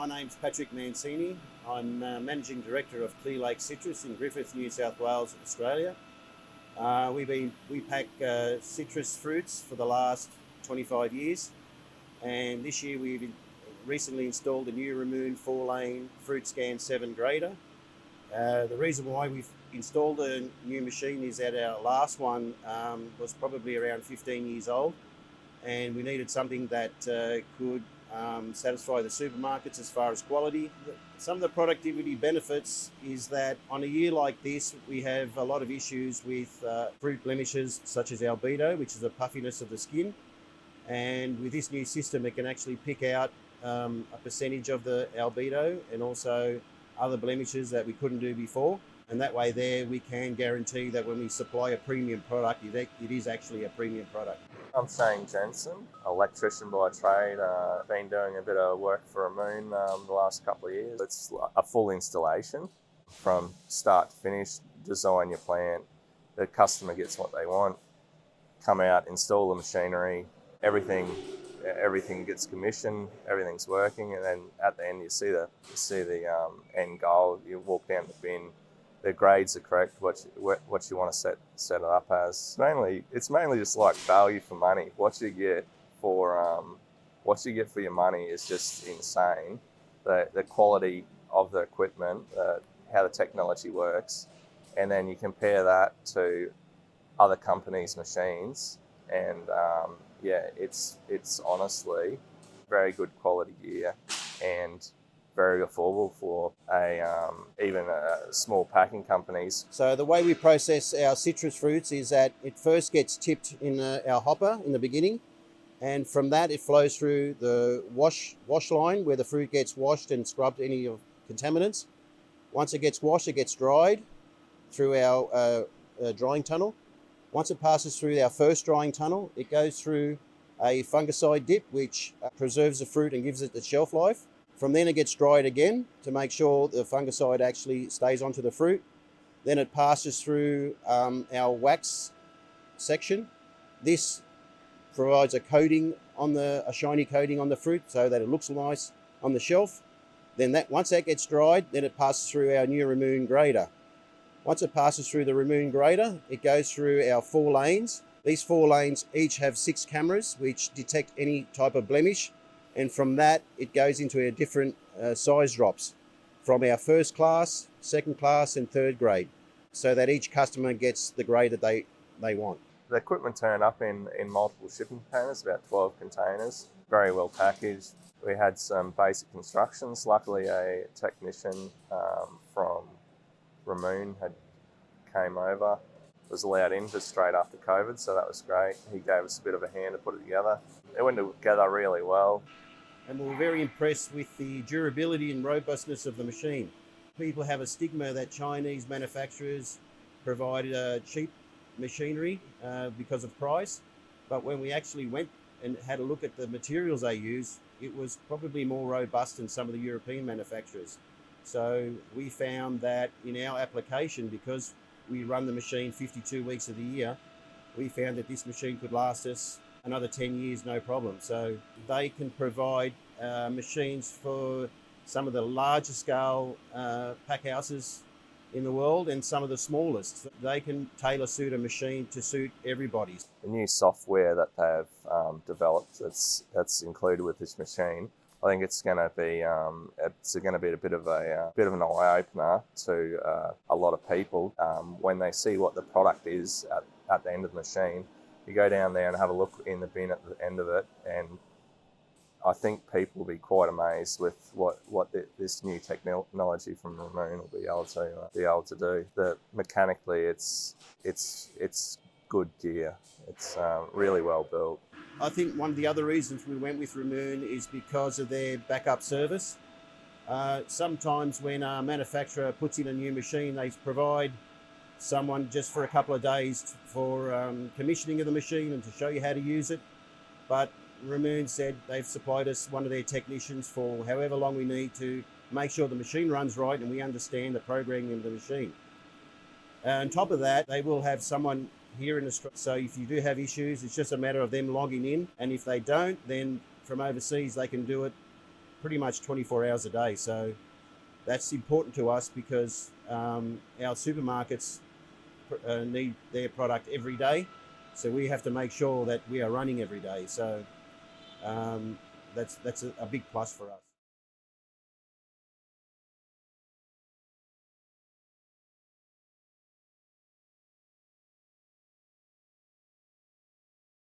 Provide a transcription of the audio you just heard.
My name's Patrick Mancini. I'm Managing Director of Clearlake Citrus in Griffith, New South Wales, Australia. We pack citrus fruits for the last 25 years, and this year we've recently installed a new Reemoon 4-lane Fruit Scan 7 grader. The reason why we've installed a new machine is that our last one was probably around 15 years old, and we needed something that could satisfy the supermarkets as far as quality. Some of the productivity benefits is that on a year like this, we have a lot of issues with fruit blemishes such as albedo, which is the puffiness of the skin. And with this new system, it can actually pick out a percentage of the albedo and also other blemishes that we couldn't do before. And that way there, we can guarantee that when we supply a premium product, it is actually a premium product. I'm Shane Jensen, electrician by trade. Been doing a bit of work for Reemoon the last couple of years. It's a full installation from start to finish. Design your plant, the customer gets what they want, come out, install the machinery, everything gets commissioned, everyth's working, and then at the end you see the end goal. You walk down the bin. The grades are correct, what you want to set it up as. It's mainly just like value for money. What you get for your money is just insane. The quality of the equipment, how the technology works, and then you compare that to other companies' machines, and it's honestly very good quality gear and very affordable for even small packing companies. So the way we process our citrus fruits is that it first gets tipped in our hopper in the beginning, and from that it flows through the wash line where the fruit gets washed and scrubbed any of contaminants. Once it gets washed, it gets dried through our drying tunnel. Once it passes through our first drying tunnel, it goes through a fungicide dip which preserves the fruit and gives it the shelf life. From then it gets dried again to make sure the fungicide actually stays onto the fruit. Then it passes through our wax section. This provides a shiny coating on the fruit so that it looks nice on the shelf. Then once that gets dried, then it passes through our new Reemoon grader. Once it passes through the Reemoon grader, it goes through our 4 lanes. These 4 lanes each have 6 cameras which detect any type of blemish. And from that, it goes into our different size drops from our first class, second class, and third grade, so that each customer gets the grade that they want. The equipment turned up in multiple shipping containers, about 12 containers, very well packaged. We had some basic instructions. Luckily, a technician from Reemoon came over, was allowed in just straight after COVID, so that was great. He gave us a bit of a hand to put it together. It went together really well. And we were very impressed with the durability and robustness of the machine. People have a stigma that Chinese manufacturers provide cheap machinery because of price, but when we actually went and had a look at the materials they use, it was probably more robust than some of the European manufacturers. So we found that in our application, because we run the machine 52 weeks of the year, we found that this machine could last us another 10 years, no problem. So they can provide machines for some of the larger scale pack houses in the world and some of the smallest. They can tailor suit a machine to suit everybody. The new software that they've developed that's included with this machine, I think it's going to be a bit of an eye opener to a lot of people when they see what the product is at the end of the machine. You go down there and have a look in the bin at the end of it, and I think people will be quite amazed with what this new technology from Reemoon will be able to do. Mechanically, it's good gear. It's really well built. I think one of the other reasons we went with Reemoon is because of their backup service. Sometimes when a manufacturer puts in a new machine, they provide someone just for a couple of days for commissioning of the machine and to show you how to use it. But Reemoon said they've supplied us one of their technicians for however long we need to make sure the machine runs right and we understand the programming of the machine. On top of that, they will have someone here in Australia. So if you do have issues, it's just a matter of them logging in. And if they don't, then from overseas, they can do it pretty much 24 hours a day. So that's important to us because our supermarkets need their product every day. So we have to make sure that we are running every day. So that's a big plus for us.